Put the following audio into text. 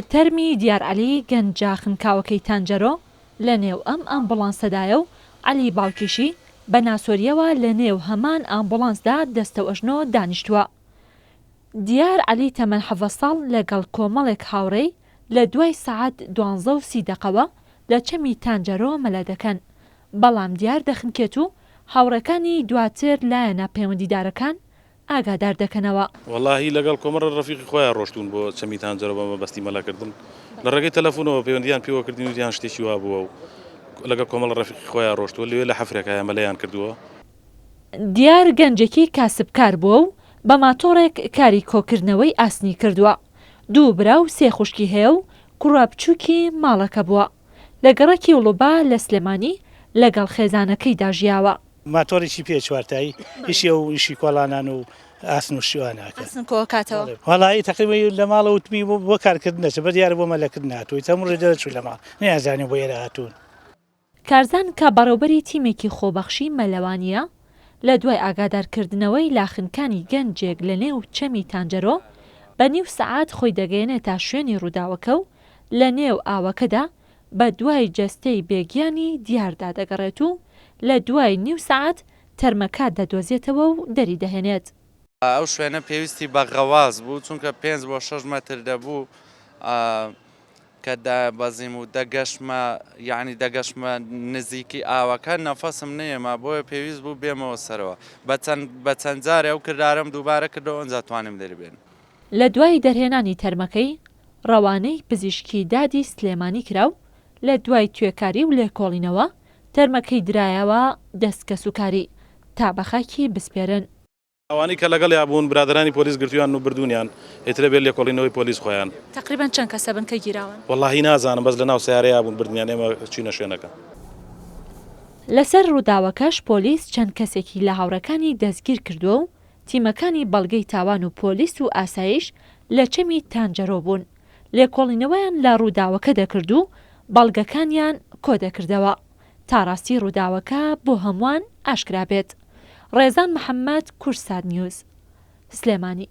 تەرمی دیار عەلی گەنجە خنکاوەکەی تانجەرۆ لە نێو ئەم ئامبوڵانسەدایە و عەلی باوکیشی بە ناسۆریەوە لە نێو هەمان ئامبوڵانسدا دەستە ئەژنۆ دانیشتووە. دیار عەلی تەمەن 7 ساڵ لەگەڵ کۆمەڵێک هاوڕێی لە دوای سەعات 12:30 لە چەمی تانجەرۆ مەلە دەکەن، بەڵام دیار دەخنکێت و هاوڕەکانی دواتر لایەنە پەیوەندیدارەکان ئاگادار دەکەنەوە. وەڵاهی لەگەڵ کۆمەڵە ڕەفیقی خۆیان ڕۆشتون بۆ چەمی تانجەرۆ بە مەبەستی مەلەکردن لە ڕێگەی تەلەفۆنەوە پەیوەندیان پێوە کردین وتیان شتێکی وا بووە و لەگەڵ کۆمەڵە ڕەفیقی خۆیان ڕۆشتووە لەوێ لە حەفرێکە مەلەیان کردووە. دیار گەنجێکی کاسبکار بووە و بە ماتۆڕێک کاری کۆکردنەوەی ئاسنی کردووە. 2 برا و 3 خوشکی هەیە و کوڕە بچووکی ماڵەکە بووە. لە گەڕەکی وڵوبا لە سلێمانی لەگەڵ خێزانەکەی داژیاوە. ماتۆڕێکی پێچوارتایی ئیشی و ئیشی کۆڵانان و ئاسن و شواناکە کۆکاتەوە. وەڵایی تەقریبا لە ماڵە وتمی بۆ کارکردنەچە بە دیارە بۆ مەلەکرد ناتووی هەموو دەرەچوو لە ماڵ نەیانزانێ بۆ ئێرە هاتوون. کارزان کە بەڕێوەبەری تیمێکی خۆبەخشی مەلەوانیە لە دوای ئاگادارکردنەوەی لاخنکانی گەنجێک لە نێو چەمی تانجەرۆ بە نیو سەعات خۆی دەگەێنێتە شوێنی ڕووداوەکە و لە نێو ئاوەکەدا بە دوای جەستەی بێگیانی دیاردا دەگەڕێت و لە دوای نیو سەعات تەرمەکات دەدۆزێتەوە و دەری دەهێنێت. ئەو شوێنە پێویستی بە غەواز بوو چونکە 5 بۆ 6 مەتر دەبوو کە بەزیم و دەگەشمە نزیکی ئاوەکە نەفەسم نەیەما بۆیە پێویست بوو بێمەوە سەرەوە بە چەند جارێ ئەو کردارم دووبارە کردەوە ئەنجا توانم دەربێن. لە دوای دەرهێنانی تەرمەکەی ڕەوانەی پزیشکی دادی سلێمانی کرا و لە دوای توێکاری و لێکۆڵینەوە تەرمەکەی درایەوە دەستکە سوکاری تا بەخاکی بسپێرن. ئەوانی کە لەگەڵ یابوون برادرانی پۆلیس گرتویان و بردوونیان ئێترە بێت لێکۆڵینەوەی پۆلیس خۆیان. تقریبان چەند کەسە بن کە گیراون؟ وەڵاهی نازانم بەس لە ناو سیارەیە بوون بردنیان ئێمە چینە شوێنەکە. لەسەر ڕووداوەکەش پۆلیس چەند کەسێکی لە هاوڕەکانی دەستگیر کردووە و تیمەکانی بەڵگەی تاوان و پۆلیس و ئاسایش لە چەمی تانجەرۆ بوون. لێکۆڵینەوەیان لە ڕووداوەکە دەکرد و بەڵگەکانیان کۆ دەکردەوە تا ڕاستی ڕووداوەکە بۆ هەمووان ئاشکرا بێت. ڕێزان محەممەد، کورسات نیوز، سلێمانی.